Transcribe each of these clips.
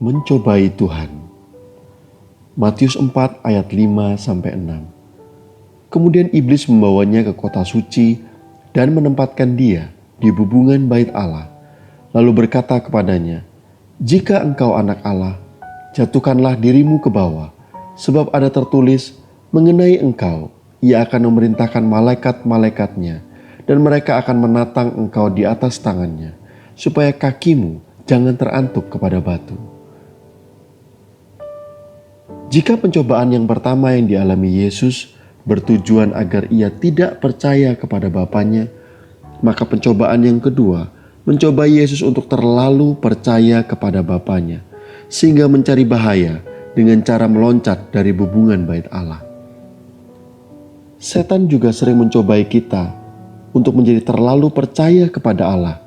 Mencobai Tuhan. Matius 4 ayat 5-6. Kemudian iblis membawanya ke kota suci dan menempatkan dia di bubungan bait Allah. Lalu berkata kepadanya, "Jika engkau anak Allah, jatuhkanlah dirimu ke bawah, sebab ada tertulis mengenai engkau, ia akan memerintahkan malaikat-malaikatnya, dan mereka akan menatang engkau di atas tangannya, supaya kakimu jangan terantuk kepada batu." Jika pencobaan yang pertama yang dialami Yesus bertujuan agar ia tidak percaya kepada Bapanya, maka pencobaan yang kedua mencoba Yesus untuk terlalu percaya kepada Bapanya, sehingga mencari bahaya dengan cara meloncat dari bubungan bait Allah. Setan juga sering mencobai kita untuk menjadi terlalu percaya kepada Allah.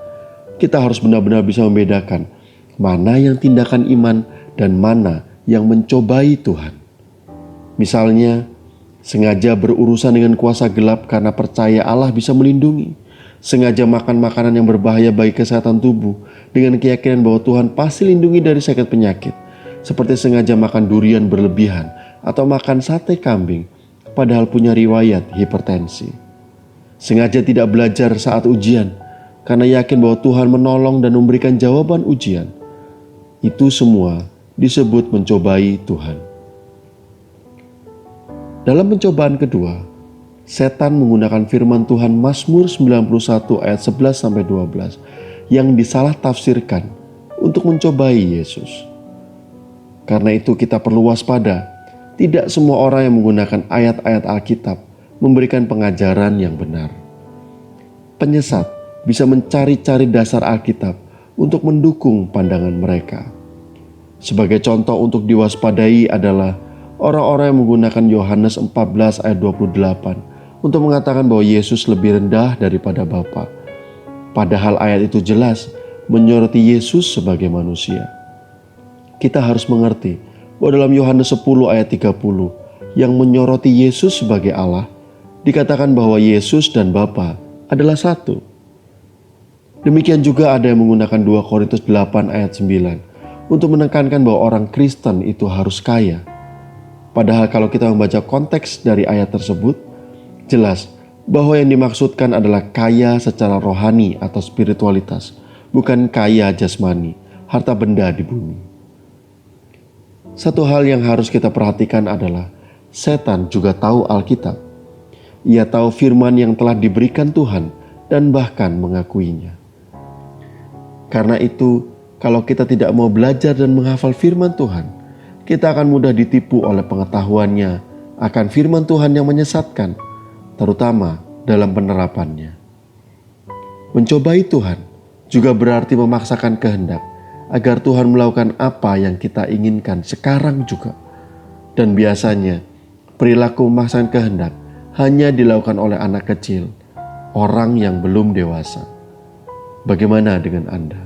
Kita harus benar-benar bisa membedakan mana yang tindakan iman dan mana yang mencobai Tuhan. Misalnya, sengaja berurusan dengan kuasa gelap karena percaya Allah bisa melindungi. Sengaja makan makanan yang berbahaya bagi kesehatan tubuh dengan keyakinan bahwa Tuhan pasti lindungi dari sakit penyakit. Seperti sengaja makan durian berlebihan atau makan sate kambing padahal punya riwayat hipertensi. Sengaja tidak belajar saat ujian karena yakin bahwa Tuhan menolong dan memberikan jawaban ujian. Itu semua disebut mencobai Tuhan. Dalam pencobaan kedua, setan menggunakan firman Tuhan Mazmur 91 ayat 11-12 yang disalah tafsirkan untuk mencobai Yesus. Karena itu kita perlu waspada. Tidak semua orang yang menggunakan ayat-ayat Alkitab memberikan pengajaran yang benar. Penyesat bisa mencari-cari dasar Alkitab untuk mendukung pandangan mereka. Sebagai contoh untuk diwaspadai adalah orang-orang yang menggunakan Yohanes 14 ayat 28 untuk mengatakan bahwa Yesus lebih rendah daripada Bapa. Padahal ayat itu jelas menyoroti Yesus sebagai manusia. Kita harus mengerti bahwa dalam Yohanes 10 ayat 30 yang menyoroti Yesus sebagai Allah, dikatakan bahwa Yesus dan Bapa adalah satu. Demikian juga ada yang menggunakan 2 Korintus 8 ayat 9 untuk menekankan bahwa orang Kristen itu harus kaya. Padahal kalau kita membaca konteks dari ayat tersebut, jelas bahwa yang dimaksudkan adalah kaya secara rohani atau spiritualitas, bukan kaya jasmani, harta benda di bumi. Satu hal yang harus kita perhatikan adalah setan juga tahu Alkitab. Ia tahu firman yang telah diberikan Tuhan dan bahkan mengakuinya. Karena itu, kalau kita tidak mau belajar dan menghafal firman Tuhan, kita akan mudah ditipu oleh pengetahuannya akan firman Tuhan yang menyesatkan, terutama dalam penerapannya. Mencobai Tuhan juga berarti memaksakan kehendak agar Tuhan melakukan apa yang kita inginkan sekarang juga. Dan biasanya, perilaku memaksakan kehendak hanya dilakukan oleh anak kecil, orang yang belum dewasa. Bagaimana dengan Anda?